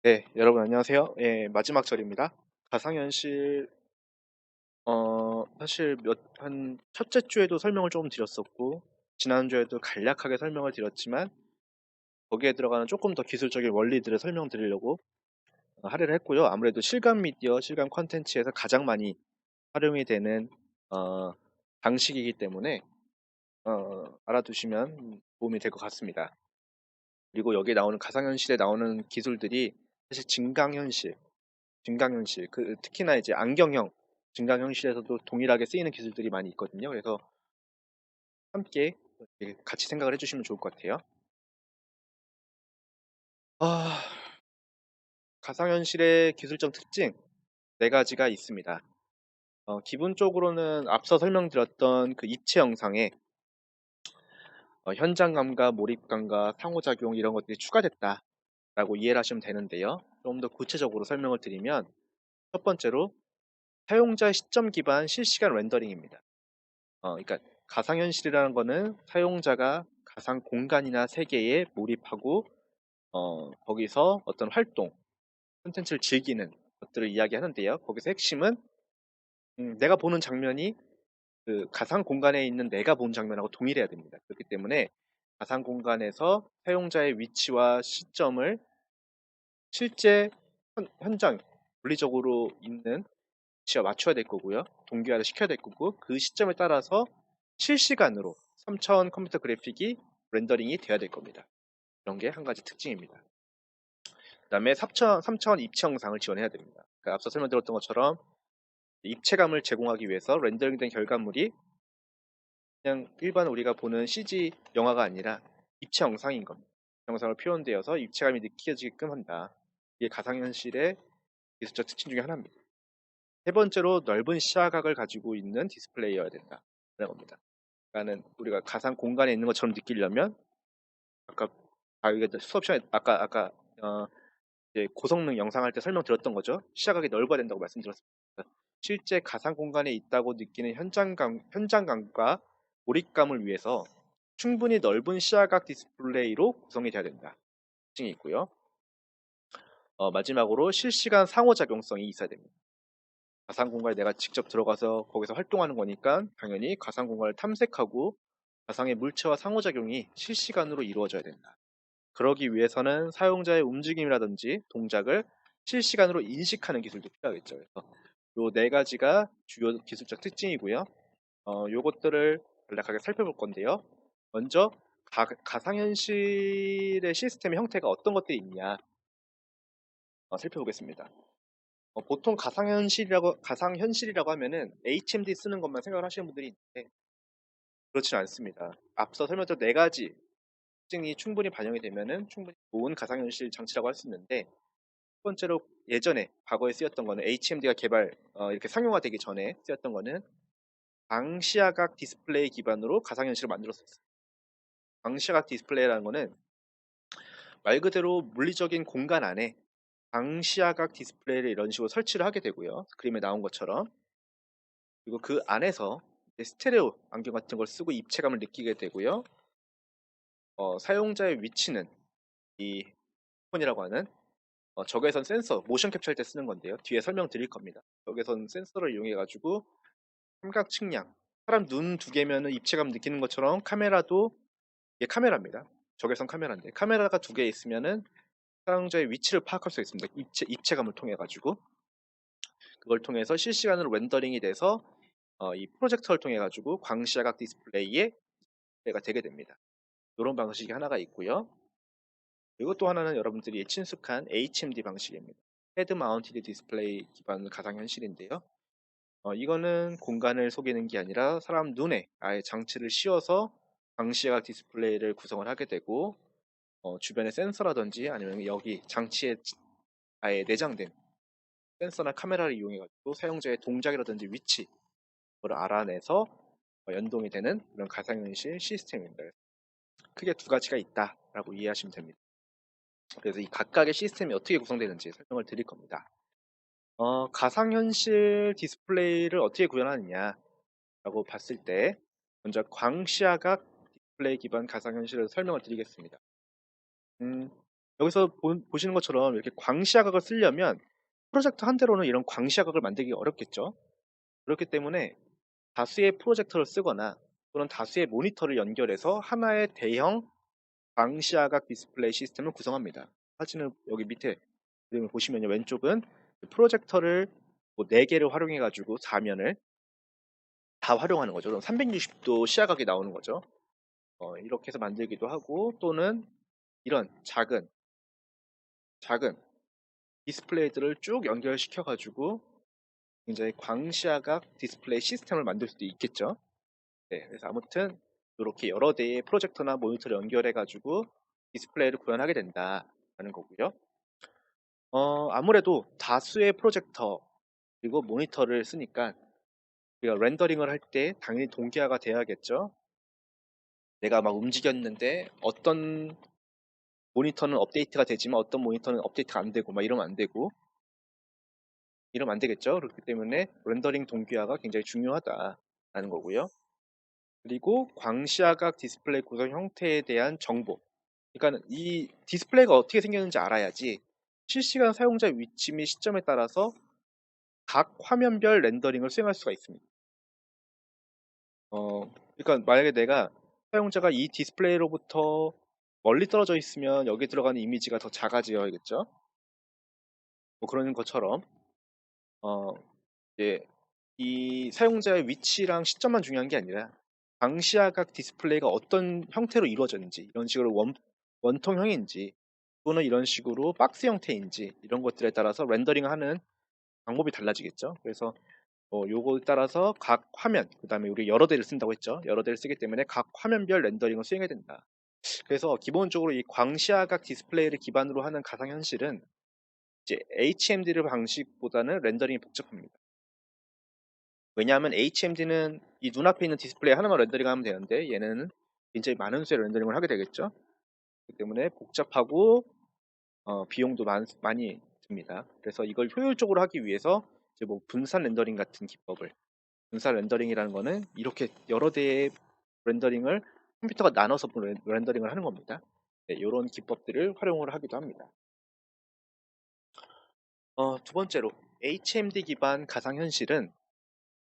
네, 여러분 안녕하세요. 예, 마지막 절입니다. 가상현실, 사실 한 첫째 주에도 설명을 조금 드렸었고, 지난주에도 간략하게 설명을 드렸지만, 거기에 들어가는 조금 더 기술적인 원리들을 설명드리려고 할애를 했고요. 아무래도 실감 미디어, 실감 콘텐츠에서 가장 많이 활용이 되는, 어, 방식이기 때문에, 알아두시면 도움이 될 것 같습니다. 그리고 여기에 나오는 가상현실에 나오는 기술들이 사실 증강현실, 특히나 이제 안경형 증강현실에서도 동일하게 쓰이는 기술들이 많이 있거든요. 그래서 함께 이렇게 같이 생각을 해주시면 좋을 것 같아요. 아, 가상현실의 기술적 특징 네 가지가 있습니다. 기본적으로는 앞서 설명드렸던 그 입체 영상에 현장감과 몰입감과 상호작용 이런 것들이 추가됐다라고 이해를 하시면 되는데요. 좀 더 구체적으로 설명을 드리면 첫 번째로 사용자 시점 기반 실시간 렌더링입니다. 그러니까 가상현실이라는 거는 사용자가 가상 공간이나 세계에 몰입하고 거기서 어떤 활동, 콘텐츠를 즐기는 것들을 이야기하는데요. 거기서 핵심은 내가 보는 장면이 그 가상 공간에 있는 내가 본 장면하고 동일해야 됩니다. 그렇기 때문에 가상 공간에서 사용자의 위치와 시점을 실제 현장, 물리적으로 있는 위치와 맞춰야 될 거고요. 동기화를 시켜야 될 거고 그 시점에 따라서 실시간으로 3차원 컴퓨터 그래픽이 렌더링이 돼야 될 겁니다. 이런 게 한 가지 특징입니다. 그다음에 3차원 입체 영상을 지원해야 됩니다. 그러니까 앞서 설명드렸던 것처럼 입체감을 제공하기 위해서 렌더링된 결과물이 그냥 일반 우리가 보는 CG 영화가 아니라 입체 영상인 겁니다. 영상으로 표현되어서 입체감이 느껴지게끔 한다. 이게 가상현실의 기술적 특징 중에 하나입니다. 세 번째로 넓은 시야각을 가지고 있는 디스플레이여야 된다. 라는 겁니다. 그러니까는 우리가 가상 공간에 있는 것처럼 느끼려면 아까 이게 수업 시간에 아까 이제 고성능 영상할 때 설명드렸던 거죠. 시야각이 넓어야 된다고 말씀드렸습니다. 실제 가상 공간에 있다고 느끼는 현장감과 몰입감을 위해서 충분히 넓은 시야각 디스플레이로 구성이 돼야 된다. 특징이 있고요. 마지막으로 실시간 상호작용성이 있어야 됩니다. 가상 공간에 내가 직접 들어가서 거기서 활동하는 거니까 당연히 가상 공간을 탐색하고 가상의 물체와 상호작용이 실시간으로 이루어져야 된다. 그러기 위해서는 사용자의 움직임이라든지 동작을 실시간으로 인식하는 기술도 필요하겠죠. 그래서 요 네 가지가 주요 기술적 특징이고요. 요것들을 간략하게 살펴볼 건데요. 먼저 가상현실의 시스템의 형태가 어떤 것들이 있냐 살펴보겠습니다. 보통 가상현실이라고 하면은 HMD 쓰는 것만 생각을 하시는 분들이 있는데 그렇지는 않습니다. 앞서 설명드린 네 가지 특징이 충분히 반영이 되면은 충분히 좋은 가상현실 장치라고 할 수 있는데 첫 번째로 예전에 과거에 쓰였던 거는 HMD가 이렇게 상용화되기 전에 쓰였던 거는 광시야각 디스플레이 기반으로 가상현실을 만들었었어요. 광시야각 디스플레이라는 거는 말 그대로 물리적인 공간 안에 광시야각 디스플레이를 이런 식으로 설치를 하게 되고요. 그림에 나온 것처럼. 그리고 그 안에서 이제 스테레오 안경 같은 걸 쓰고 입체감을 느끼게 되고요. 사용자의 위치는 이 폰이라고 하는 적외선 센서, 모션 캡처할 때 쓰는 건데요. 뒤에 설명드릴 겁니다. 적외선 센서를 이용해 가지고 삼각 측량, 사람 눈 두 개면은 입체감 느끼는 것처럼 카메라도 이게 카메라입니다. 적외선 카메라인데 카메라가 두 개 있으면은 사용자의 위치를 파악할 수 있습니다. 입체감을 통해 가지고 그걸 통해서 실시간으로 렌더링이 돼서 이 프로젝터를 통해 가지고 광시야각 디스플레이에 가 되게 됩니다. 이런 방식이 하나가 있고요. 그리고 또 하나는 여러분들이 친숙한 HMD 방식입니다. 헤드 마운티드 디스플레이 기반 가상현실인데요. 이거는 공간을 속이는 게 아니라 사람 눈에 아예 장치를 씌워서 광시야각 디스플레이를 구성을 하게 되고 주변의 센서라든지 아니면 여기 장치에 아예 내장된 센서나 카메라를 이용해 가지고 사용자의 동작이라든지 위치 를 알아내서 연동이 되는 이런 가상현실 시스템입니다. 크게 두 가지가 있다라고 이해하시면 됩니다. 그래서 이 각각의 시스템이 어떻게 구성되는지 설명을 드릴 겁니다. 가상현실 디스플레이를 어떻게 구현하느냐라고 봤을 때 먼저 광시야각 디스플레이 기반 가상현실을 설명을 드리겠습니다. 음, 여기서 보시는 것처럼 이렇게 광시야각을 쓰려면 프로젝터 한 대로는 이런 광시야각을 만들기 어렵겠죠. 그렇기 때문에 다수의 프로젝터를 쓰거나 또는 다수의 모니터를 연결해서 하나의 대형 광시야각 디스플레이 시스템을 구성합니다. 사진을 여기 밑에 그림을 보시면요. 왼쪽은 프로젝터를 뭐 4개를 활용해 가지고 사면을 다 활용하는 거죠. 그럼 360도 시야각이 나오는 거죠. 이렇게 해서 만들기도 하고 또는 이런 작은 디스플레이들을 쭉 연결시켜 가지고 굉장히 광시야각 디스플레이 시스템을 만들 수도 있겠죠. 네, 그래서 아무튼 이렇게 여러 대의 프로젝터나 모니터를 연결해 가지고 디스플레이를 구현하게 된다라는 거고요. 아무래도 다수의 프로젝터 그리고 모니터를 쓰니까 우리가 렌더링을 할 때 당연히 동기화가 돼야겠죠. 내가 막 움직였는데 어떤 모니터는 업데이트가 되지만 어떤 모니터는 업데이트가 안 되고 막 이러면 안 되겠죠. 그렇기 때문에 렌더링 동기화가 굉장히 중요하다라는 거고요. 그리고 광시야각 디스플레이 구성 형태에 대한 정보. 그러니까 이 디스플레이가 어떻게 생겼는지 알아야지 실시간 사용자 위치 및 시점에 따라서 각 화면별 렌더링을 수행할 수가 있습니다. 그러니까 만약에 내가 사용자가 이 디스플레이로부터 멀리 떨어져 있으면 여기 들어가는 이미지가 더 작아져야겠죠. 뭐 그런 것처럼 어, 이제 이 사용자의 위치랑 시점만 중요한 게 아니라 광시야각 디스플레이가 어떤 형태로 이루어졌는지 이런 식으로 원통형인지 또는 이런 식으로 박스 형태인지 이런 것들에 따라서 렌더링하는 방법이 달라지겠죠. 그래서 요거에 따라서 각 화면, 그 다음에 우리 여러 대를 쓴다고 했죠. 여러 대를 쓰기 때문에 각 화면별 렌더링을 수행해야 된다. 그래서 기본적으로 이 광시야각 디스플레이를 기반으로 하는 가상현실은 이제 HMD 방식보다는 렌더링이 복잡합니다. 왜냐하면 HMD는 이 눈앞에 있는 디스플레이 하나만 렌더링하면 되는데 얘는 굉장히 많은 수의 렌더링을 하게 되겠죠. 그렇기 때문에 복잡하고 비용도 많이 듭니다. 그래서 이걸 효율적으로 하기 위해서 이제 뭐 분산 렌더링 같은 기법을 분산 렌더링이라는 거는 이렇게 여러 대의 렌더링을 컴퓨터가 나눠서 렌더링을 하는 겁니다. 네, 이런 기법들을 활용을 하기도 합니다. 두 번째로 HMD 기반 가상현실은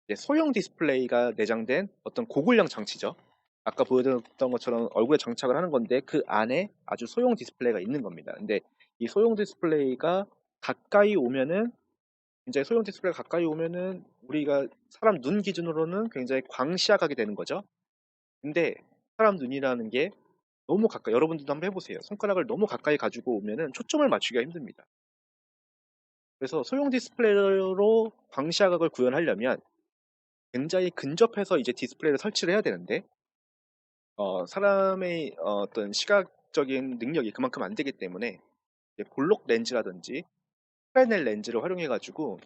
이제 소형 디스플레이가 내장된 어떤 고글형 장치죠. 아까 보여드렸던 것처럼 얼굴에 장착을 하는 건데 그 안에 아주 소형 디스플레이가 있는 겁니다. 근데 이 소형 디스플레이가 가까이 오면은 굉장히 소형 디스플레이가 가까이 오면은 우리가 사람 눈 기준으로는 굉장히 광시야각이 되는 거죠. 근데 사람 눈이라는 게 너무 가까이 여러분들도 한번 해보세요. 손가락을 너무 가까이 가지고 오면은 초점을 맞추기가 힘듭니다. 그래서 소형 디스플레이로 광시야각을 구현하려면 굉장히 근접해서 이제 디스플레이를 설치를 해야 되는데 사람의 어떤 시각적인 능력이 그만큼 안 되기 때문에 이제 볼록 렌즈라든지 프레넬 렌즈를 활용해 가지고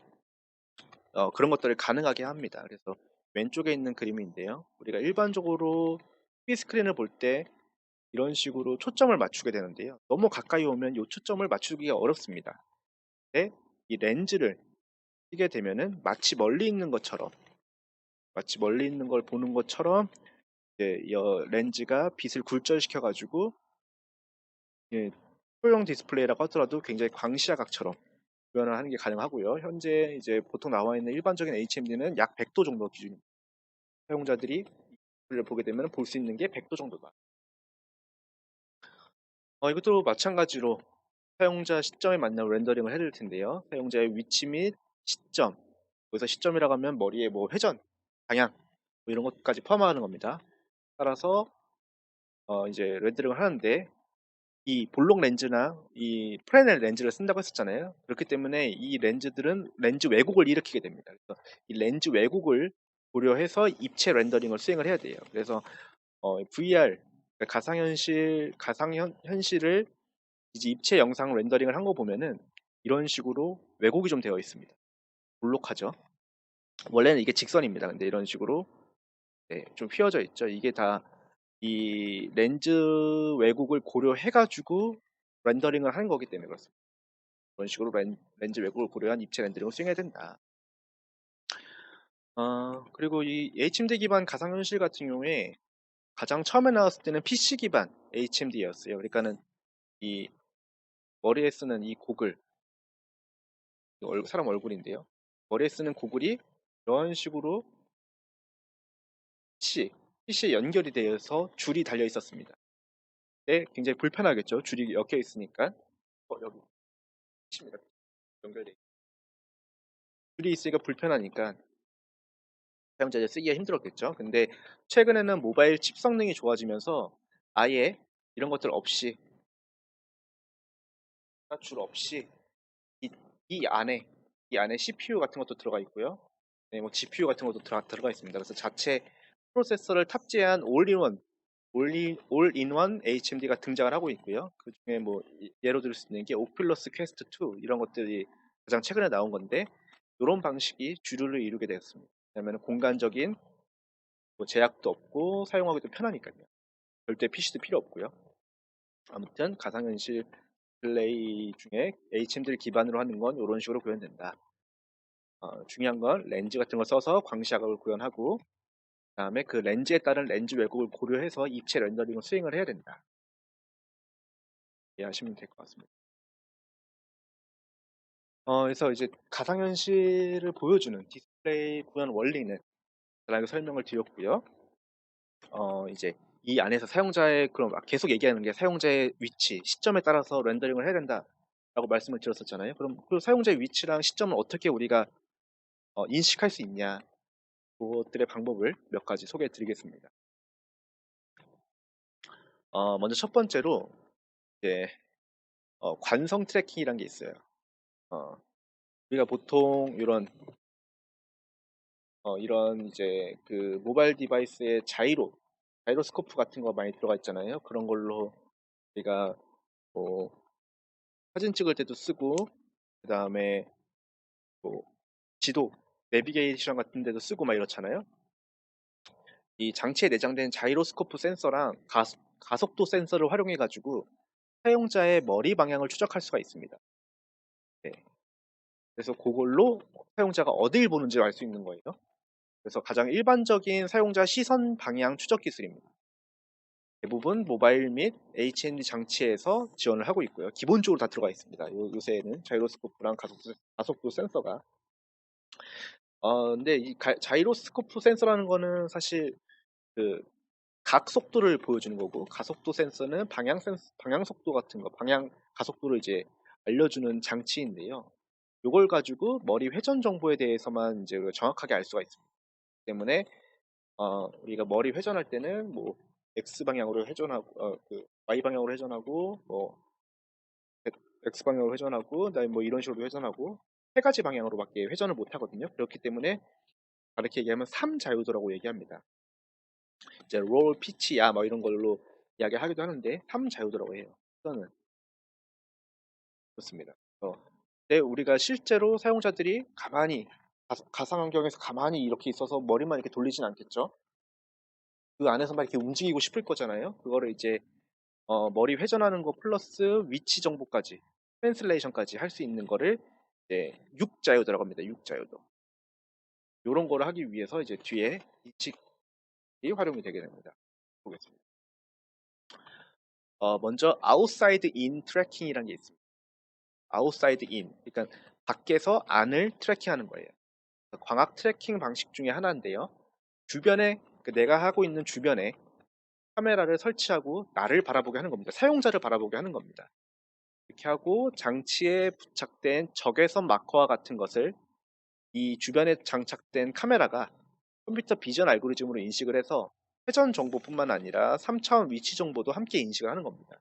그런 것들을 가능하게 합니다. 그래서 왼쪽에 있는 그림인데요. 우리가 일반적으로 TV 스크린을 볼 때 이런 식으로 초점을 맞추게 되는데요. 너무 가까이 오면 이 초점을 맞추기가 어렵습니다. 근데 이 렌즈를 쓰게 되면은 마치 멀리 있는 걸 보는 것처럼 이제 이 렌즈가 빛을 굴절시켜 가지고 예, 소형 디스플레이라고 하더라도 굉장히 광시야각처럼 구현을 하는 게 가능하고요. 현재 이제 보통 나와 있는 일반적인 HMD는 약 100도 정도 기준입니다. 사용자들이 디스플레이를 보게 되면 볼 수 있는 게 100도 정도다. 이것도 마찬가지로 사용자 시점에 맞는 렌더링을 해드릴 텐데요. 사용자의 위치 및 시점, 여기서 시점이라고 하면 머리에 뭐 회전, 방향 뭐 이런 것까지 포함하는 겁니다. 따라서 이제 렌더링을 하는데 이 볼록 렌즈나 이 프레넬 렌즈를 쓴다고 했었잖아요. 그렇기 때문에 이 렌즈들은 렌즈 왜곡을 일으키게 됩니다. 그래서 이 렌즈 왜곡을 고려해서 입체 렌더링을 수행을 해야 돼요. 그래서 VR 가상현실을 이제 입체 영상 렌더링을 한 거 보면은 이런 식으로 왜곡이 좀 되어 있습니다. 볼록하죠. 원래는 이게 직선입니다. 근데 이런 식으로 네, 좀 휘어져 있죠. 이게 다 이 렌즈 왜곡을 고려해가지고 렌더링을 하는 거기 때문에 그렇습니다. 그런 식으로 렌즈 왜곡을 고려한 입체 렌더링을 수행해야 된다. 그리고 이 HMD 기반 가상현실 같은 경우에 가장 처음에 나왔을 때는 PC 기반 HMD였어요. 그러니까는 이 머리에 쓰는 이 고글, 사람 얼굴인데요. 머리에 쓰는 고글이 이런 식으로 PC에 연결이 되어서 줄이 달려 있었습니다. 네, 굉장히 불편하겠죠. 줄이 엮여 있으니까. 여기 PC입니다. 연결돼. 줄이 있으니까 불편하니까 사용자들 쓰기가 힘들었겠죠. 근데 최근에는 모바일 칩 성능이 좋아지면서 아예 이런 것들 없이, 줄 없이 이, 이 안에 이 안에 CPU 같은 것도 들어가 있고요. 네, 뭐 GPU 같은 것도 들어가 있습니다. 그래서 자체 프로세서를 탑재한 올인원 HMD가 등장을 하고 있고요. 그 중에 뭐 예로 들 수 있는 게 오큘러스 퀘스트 2 이런 것들이 가장 최근에 나온 건데 이런 방식이 주류를 이루게 되었습니다. 왜냐하면 공간적인 뭐 제약도 없고 사용하기도 편하니까요. 절대 PC도 필요 없고요. 아무튼 가상현실 플레이 중에 HMD를 기반으로 하는 건 이런 식으로 구현된다. 중요한 건 렌즈 같은 걸 써서 광시야각을 구현하고 그다음에 그 렌즈에 따른 렌즈 왜곡을 고려해서 입체 렌더링을 수행을 해야 된다. 이해하시면 될 것 같습니다. 그래서 이제 가상현실을 보여주는 디스플레이 구현 원리는 간단하게 설명을 드렸고요. 이제 이 안에서 사용자의 그럼 계속 얘기하는 게 사용자의 위치, 시점에 따라서 렌더링을 해야 된다라고 말씀을 드렸었잖아요. 그럼 그 사용자의 위치랑 시점을 어떻게 우리가 인식할 수 있냐? 그것들의 방법을 몇 가지 소개해 드리겠습니다. 먼저 첫 번째로 이제 관성 트래킹이라는 게 있어요. 어, 우리가 보통 이런 이제 그 모바일 디바이스에 자이로스코프 같은 거 많이 들어가 있잖아요. 그런 걸로 우리가 뭐 사진 찍을 때도 쓰고 그다음에 뭐 지도, 내비게이션 같은 데도 쓰고 막 이렇잖아요. 이 장치에 내장된 자이로스코프 센서랑 가속도 센서를 활용해 가지고 사용자의 머리 방향을 추적할 수가 있습니다. 네. 그래서 그걸로 사용자가 어딜 보는지 알 수 있는 거예요. 그래서 가장 일반적인 사용자 시선 방향 추적 기술입니다. 대부분 모바일 및 HMD 장치에서 지원을 하고 있고요. 기본적으로 다 들어가 있습니다. 요새는 자이로스코프랑 가속도 센서가. 근데 이 자이로스코프 센서라는 거는 사실 그 각 속도를 보여주는 거고 가속도 센서는 방향 속도 같은 거, 방향 가속도를 이제 알려주는 장치인데요. 이걸 가지고 머리 회전 정보에 대해서만 이제 우리가 정확하게 알 수가 있습니다. 때문에 우리가 머리 회전할 때는 뭐 X 방향으로 회전하고 그 Y 방향으로 회전하고 뭐 X 방향으로 회전하고 그다음에 뭐 이런 식으로 회전하고 세 가지 방향으로밖에 회전을 못 하거든요. 그렇기 때문에 다르게 얘기하면 3자유도라고 얘기합니다. 이제 롤, 피치야 뭐 이런 걸로 이야기하기도 하는데 3자유도라고 해요. 저는 그렇습니다. 근데 우리가 실제로 사용자들이 가만히 가상 환경에서 가만히 이렇게 있어서 머리만 이렇게 돌리진 않겠죠. 그 안에서만 이렇게 움직이고 싶을 거잖아요. 그거를 이제 머리 회전하는 거 플러스 위치 정보까지 트랜슬레이션까지 할 수 있는 거를 이제 6자유도라고 합니다. 6자유도. 이런 거를 하기 위해서 이제 뒤에 인식이 활용이 되게 됩니다. 보겠습니다. 먼저 아웃사이드 인 트래킹이라는 게 있습니다. 아웃사이드 인, 그러니까 밖에서 안을 트래킹하는 거예요. 광학 트래킹 방식 중에 하나인데요. 주변에 내가 하고 있는 주변에 카메라를 설치하고 나를 바라보게 하는 겁니다. 사용자를 바라보게 하는 겁니다. 이렇게 하고 장치에 부착된 적외선 마커와 같은 것을 이 주변에 장착된 카메라가 컴퓨터 비전 알고리즘으로 인식을 해서 회전 정보뿐만 아니라 3차원 위치 정보도 함께 인식을 하는 겁니다.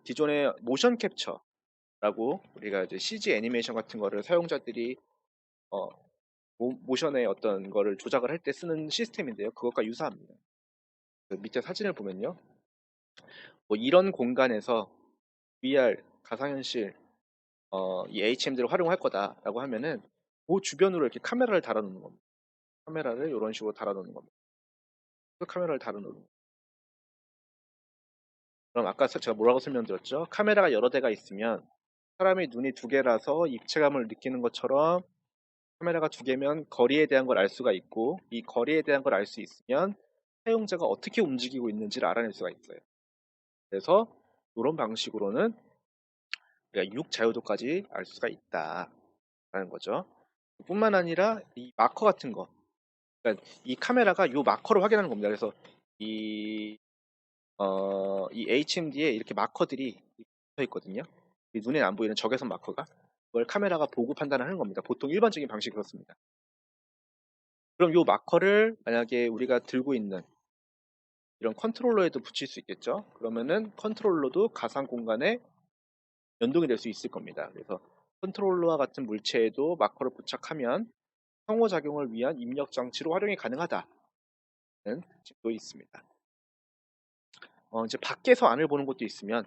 기존의 모션 캡처라고 우리가 이제 CG 애니메이션 같은 거를 사용자들이 어, 모션의 어떤 거를 조작을 할 때 쓰는 시스템인데요. 그것과 유사합니다. 그 밑에 사진을 보면요. 뭐 이런 공간에서 VR, 가상현실, 이 HMD를 활용할 거다라고 하면은 그 주변으로 이렇게 카메라를 달아놓는 겁니다. 카메라를 이런 식으로 달아놓는 겁니다. 그 카메라를 달아놓는 겁니다. 그럼 아까 제가 뭐라고 설명드렸죠? 카메라가 여러 대가 있으면 사람이 눈이 두 개라서 입체감을 느끼는 것처럼 카메라가 두 개면 거리에 대한 걸 알 수가 있고 이 거리에 대한 걸 알 수 있으면 사용자가 어떻게 움직이고 있는지를 알아낼 수가 있어요. 그래서 이런 방식으로는 우리가 6자유도까지 알 수가 있다라는 거죠. 뿐만 아니라 이 마커 같은 거, 그러니까 이 카메라가 이 마커를 확인하는 겁니다. 그래서 이, 이 HMD에 이렇게 마커들이 붙어 있거든요. 눈에 안 보이는 적외선 마커가, 그걸 카메라가 보고 판단하는 겁니다. 보통 일반적인 방식이 그렇습니다. 그럼 이 마커를 만약에 우리가 들고 있는 이런 컨트롤러에도 붙일 수 있겠죠. 그러면은 컨트롤러도 가상 공간에 연동이 될 수 있을 겁니다. 그래서 컨트롤러와 같은 물체에도 마커를 부착하면 상호작용을 위한 입력 장치로 활용이 가능하다는 팁도 있습니다. 이제 밖에서 안을 보는 것도 있으면,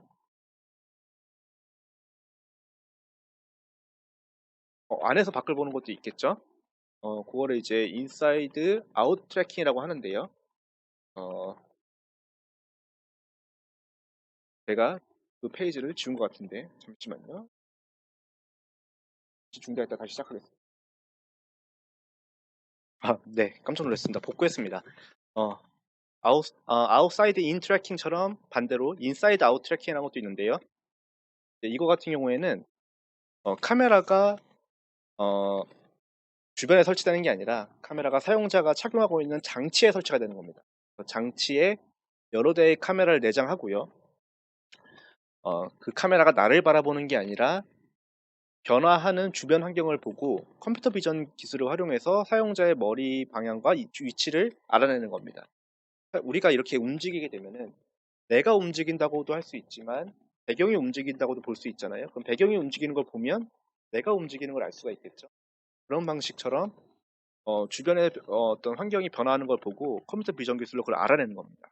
안에서 밖을 보는 것도 있겠죠. 그거를 이제 인사이드 아웃 트래킹이라고 하는데요. 어, 제가 그 페이지를 지운 것 같은데 잠시만요. 중단했다 다시 시작하겠습니다. 네, 깜짝 놀랐습니다. 복구했습니다. 어, 아웃사이드 인 트래킹처럼 반대로 인사이드 아웃 트래킹이라는 것도 있는데요. 이거 같은 경우에는 카메라가 어, 주변에 설치되는 게 아니라 카메라가 사용자가 착용하고 있는 장치에 설치가 되는 겁니다. 장치에 여러 대의 카메라를 내장하고요. 그 카메라가 나를 바라보는 게 아니라 변화하는 주변 환경을 보고 컴퓨터 비전 기술을 활용해서 사용자의 머리 방향과 위치를 알아내는 겁니다. 우리가 이렇게 움직이게 되면은 내가 움직인다고도 할 수 있지만 배경이 움직인다고도 볼 수 있잖아요. 그럼 배경이 움직이는 걸 보면 내가 움직이는 걸 알 수가 있겠죠. 그런 방식처럼 주변의 어떤 환경이 변화하는 걸 보고 컴퓨터 비전 기술로 그걸 알아내는 겁니다.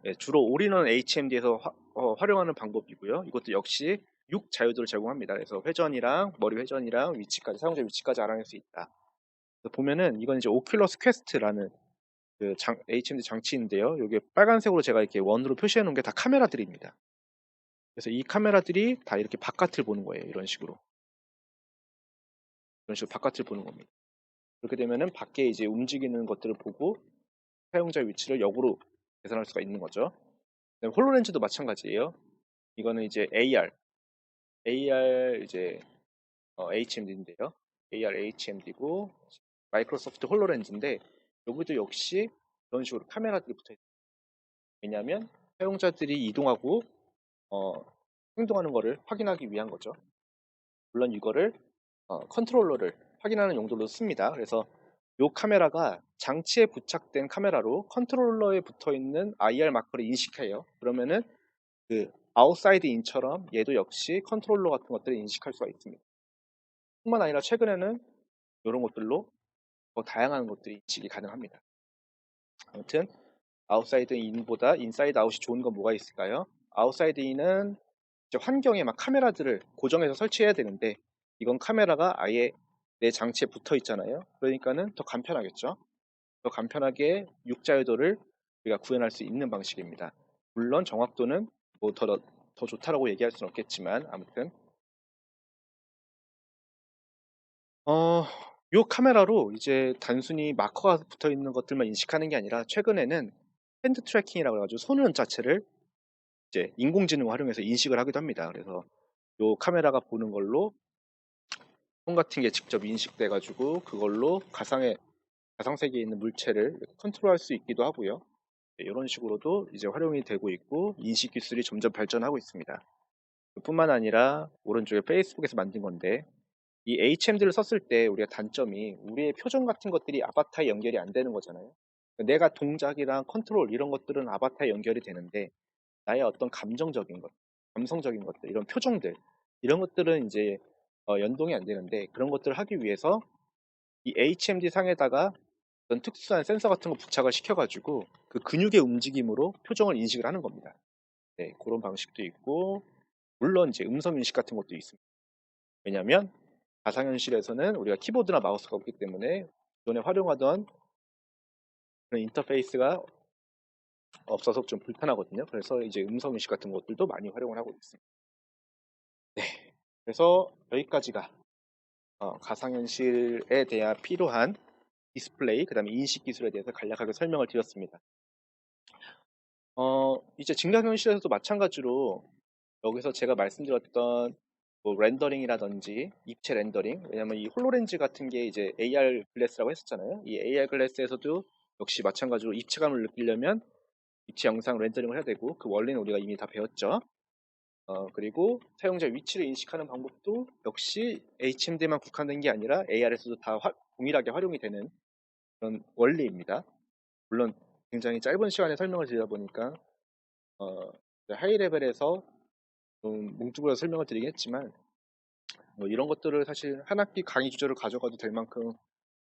예, 주로 올인원 HMD에서 활용하는 방법이고요. 이것도 역시 6 자유도를 제공합니다. 그래서 회전이랑 머리 회전이랑 위치까지 사용자 위치까지 알아낼 수 있다. 보면은 이건 이제 오큘러스 퀘스트라는 그 HMD 장치인데요. 여기 빨간색으로 제가 이렇게 원으로 표시해 놓은 게 다 카메라들입니다. 그래서 이 카메라들이 다 이렇게 바깥을 보는 거예요. 이런 식으로 바깥을 보는 겁니다. 그렇게 되면은 밖에 이제 움직이는 것들을 보고 사용자 위치를 역으로 계산할 수가 있는 거죠. 홀로렌즈도 마찬가지예요. 이거는 이제 AR 이제 HMD인데요. AR HMD고 마이크로소프트 홀로렌즈인데 여기도 역시 이런 식으로 카메라들이 붙어 있어요. 왜냐하면 사용자들이 이동하고 행동하는 거를 확인하기 위한 거죠. 물론 이거를 컨트롤러를 확인하는 용도로 씁니다. 그래서 이 카메라가 장치에 부착된 카메라로 컨트롤러에 붙어 있는 IR 마커를 인식해요. 그러면은 그 아웃사이드 인처럼 얘도 역시 컨트롤러 같은 것들을 인식할 수가 있습니다. 뿐만 아니라 최근에는 이런 것들로 더 다양한 것들이 인식이 가능합니다. 아무튼 아웃사이드 인보다 인사이드 아웃이 좋은 건 뭐가 있을까요? 아웃사이드 인은 이제 환경에 막 카메라들을 고정해서 설치해야 되는데 이건 카메라가 아예 내 장치에 붙어 있잖아요. 그러니까는 더 간편하겠죠. 더 간편하게 육자유도를 우리가 구현할 수 있는 방식입니다. 물론 정확도는 뭐 더 좋다라고 얘기할 수는 없겠지만 아무튼 어, 요 카메라로 이제 단순히 마커가 붙어 있는 것들만 인식하는 게 아니라 최근에는 핸드 트래킹이라고 해가지고 손은 자체를 이제 인공지능을 활용해서 인식을 하기도 합니다. 그래서 요 카메라가 보는 걸로 손 같은 게 직접 인식돼 가지고 그걸로 가상 세계에 있는 물체를 컨트롤할 수 있기도 하고요. 이런 식으로도 이제 활용이 되고 있고 인식 기술이 점점 발전하고 있습니다. 뿐만 아니라 오른쪽에 페이스북에서 만든 건데 이 HMD를 썼을 때 우리가 단점이 우리의 표정 같은 것들이 아바타에 연결이 안 되는 거잖아요. 내가 동작이랑 컨트롤 이런 것들은 아바타에 연결이 되는데 나의 어떤 감정적인 것, 감성적인 것들, 이런 표정들 이런 것들은 이제 연동이 안 되는데 그런 것들을 하기 위해서 이 HMD 상에다가 어떤 특수한 센서 같은 거 부착을 시켜가지고 그 근육의 움직임으로 표정을 인식을 하는 겁니다. 네, 그런 방식도 있고 물론 이제 음성 인식 같은 것도 있습니다. 왜냐하면 가상현실에서는 우리가 키보드나 마우스가 없기 때문에 기존에 활용하던 그런 인터페이스가 없어서 좀 불편하거든요. 그래서 이제 음성 인식 같은 것들도 많이 활용을 하고 있습니다. 네, 그래서 여기까지가 가상현실에 대한 필요한 디스플레이, 그 다음에 인식 기술에 대해서 간략하게 설명을 드렸습니다. 이제 증강현실에서도 마찬가지로 여기서 제가 말씀드렸던 뭐 렌더링이라든지 입체 렌더링, 왜냐면 이 홀로렌즈 같은 게 이제 AR 글래스라고 했었잖아요. 이 AR 글래스에서도 역시 마찬가지로 입체감을 느끼려면 입체 영상 렌더링을 해야 되고, 그 원리는 우리가 이미 다 배웠죠. 그리고 사용자 위치를 인식하는 방법도 역시 HMD만 국한된 게 아니라 AR에서도 다 동일하게 활용이 되는 그런 원리입니다. 물론 굉장히 짧은 시간에 설명을 드리다 보니까 하이 레벨에서 좀 뭉뚱그려서 설명을 드리긴 했지만, 뭐 이런 것들을 사실 한 학기 강의 주제로 가져가도 될 만큼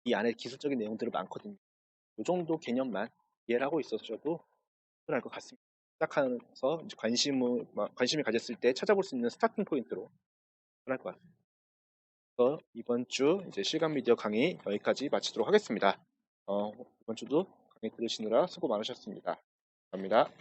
이 안에 기술적인 내용들이 많거든요. 이 정도 개념만 이해를 하고 있어서도 충분할 것 같습니다. 시작하면서 이제 관심이 가졌을 때 찾아볼 수 있는 스타팅 포인트로 충분할 것 같습니다. 그래서 이번 주 이제 실감 미디어 강의 여기까지 마치도록 하겠습니다. 이번 주도 강의 들으시느라 수고 많으셨습니다. 감사합니다.